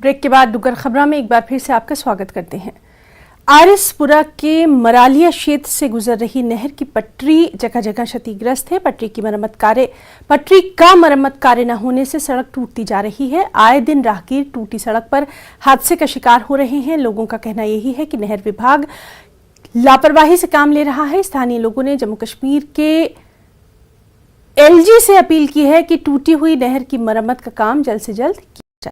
Break के बाद दुगर खबरा में एक बार फिर से आपका स्वागत करते हैं। आरएसपुरा के मरालिया क्षेत्र से गुजर रही नहर की पटरी जगह जगह क्षतिग्रस्त है। पटरी का मरम्मत कार्य न होने से सड़क टूटती जा रही है। आए दिन राहगीर टूटी सड़क पर हादसे का शिकार हो रहे हैं। लोगों का कहना यही है कि नहर विभाग लापरवाही से काम ले रहा है। स्थानीय लोगों ने जम्मू कश्मीर के एलजी से अपील की है कि टूटी हुई नहर की मरम्मत का काम जल्द से जल्द किया जाए।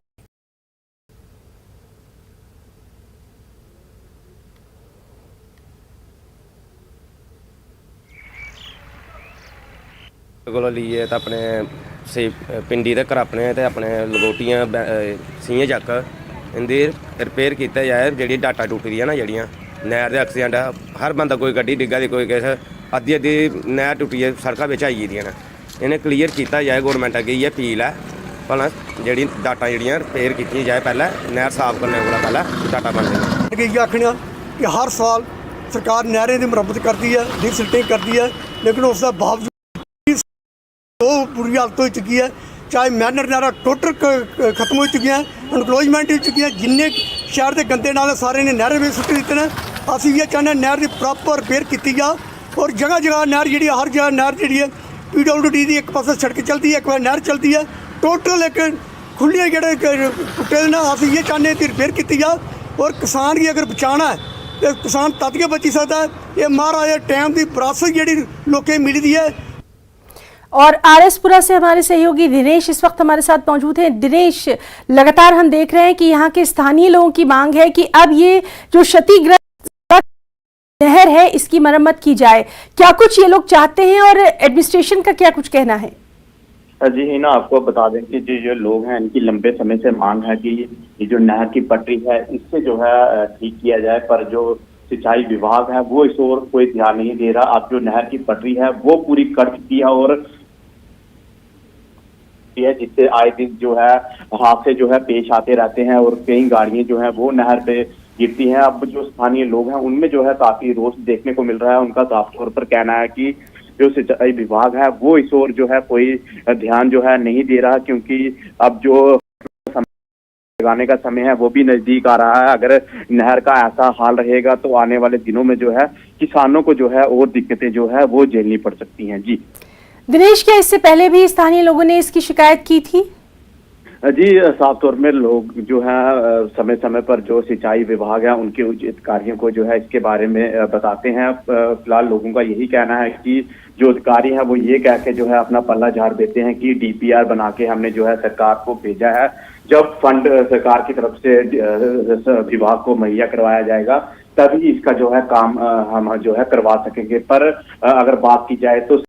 को लीए तो अपने से पिंडी तक अपने ते अपने लगोटियां सीएं चक इंदी रिपेयर किया जाए। जी डाटा टुटी दी है ना, जड़ियाँ नहर के एक्सीडेंट हर बंदा कोई गड्डी डिग्गा दी, कोई किस अद्धी अद्धी नहर टुटी है, सड़कों में आई गेदियां न। इन्हें क्लीयर किया जाए। गौरमेंट अगे ये अपील है भला जी डाटा जड़ियाँ रिपेयर की जाए। पहले नहर साफ करने को पहले डाटा बन गई। आखना कि हर साल सरकार नहरें की मुरम्मत करती है, डिसिल्टिंग करती है, लेकिन उसका बावजूद बहुत बुरी हालत हो चुकी है। चाहे मैनर नहर टोटल खत्म हो चुकी हैं, एनक्लोजमेंट हो चुकी है। जिन्ने शहर के गंदे नाले सारे ने नहर में सुट दिते हैं। असं ये चाहते नहर की प्रॉपर रिपेयर की जा और जगह जगह नहर जी हर जगह नहर जी PWD की एक पास सड़क चलती है, एक बार नहर चलती है। टोटल एक खुले जोड़े टुटे ना असं ये चाहते हैं कि रिपेयर की जा। और किसान की अगर बचाना है तो किसान तद के बची सकता है। ये महाराज टाइम की विरासत जी लोगों मिली है। और आरएसपुरा से हमारे सहयोगी दिनेश इस वक्त हमारे साथ मौजूद हैं। दिनेश, लगातार हम देख रहे हैं कि यहाँ के स्थानीय लोगों की मांग है कि अब ये जो क्षतिग्रस्त नहर है इसकी मरम्मत की जाए। क्या कुछ ये लोग चाहते हैं और एडमिनिस्ट्रेशन का क्या कुछ कहना है? जी है ना, आपको बता दें कि जो लोग हैं इनकी लंबे समय से मांग है कि ये जो नहर की पटरी है इससे जो है ठीक किया जाए, पर जो सिंचाई विभाग है वो इस ओर कोई ध्यान नहीं दे रहा। अब जो नहर की पटरी है वो पूरी कट चुकी है और जिससे आए दिन जो है हादसे जो है पेश आते रहते हैं और कई गाड़ियां जो है वो नहर पे गिरती हैं। अब जो स्थानीय लोग हैं उनमें जो है काफी रोष देखने को मिल रहा है। उनका साफ तौर पर कहना है कि जो सिंचाई विभाग है वो इस ओर जो है कोई ध्यान जो है नहीं दे रहा, क्योंकि अब जो लगाने का समय है वो भी नजदीक आ रहा है। अगर नहर का ऐसा हाल रहेगा तो आने वाले दिनों में जो है किसानों को जो है और दिक्कतें जो है वो झेलनी पड़ सकती हैं। जी दिनेश, क्या इससे पहले भी स्थानीय लोगों ने इसकी शिकायत की थी? जी साफ तौर में लोग जो है समय समय पर जो सिंचाई विभाग है उनके उच्च अधिकारियों को जो है इसके बारे में बताते हैं। फिलहाल लोगों का यही कहना है कि जो अधिकारी हैं वो ये कह के जो है अपना पल्ला झाड़ देते हैं कि DPR बना के हमने जो है सरकार को भेजा है। जब फंड सरकार की तरफ से विभाग को मुहैया करवाया जाएगा तभी इसका जो है काम हम जो है करवा सकेंगे। पर अगर बात की जाए तो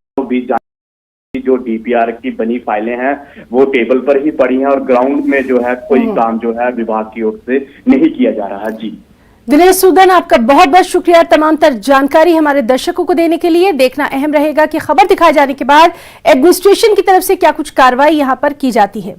जो DPR की बनी फाइलें हैं वो टेबल पर ही पड़ी हैं और ग्राउंड में जो है कोई काम जो है विभाग की ओर से नहीं किया जा रहा है। जी दिनेश सूदन, आपका बहुत बहुत शुक्रिया तमाम तर जानकारी हमारे दर्शकों को देने के लिए। देखना अहम रहेगा कि खबर दिखाए जाने के बाद एडमिनिस्ट्रेशन की तरफ से क्या कुछ कार्रवाई यहां पर की जाती है।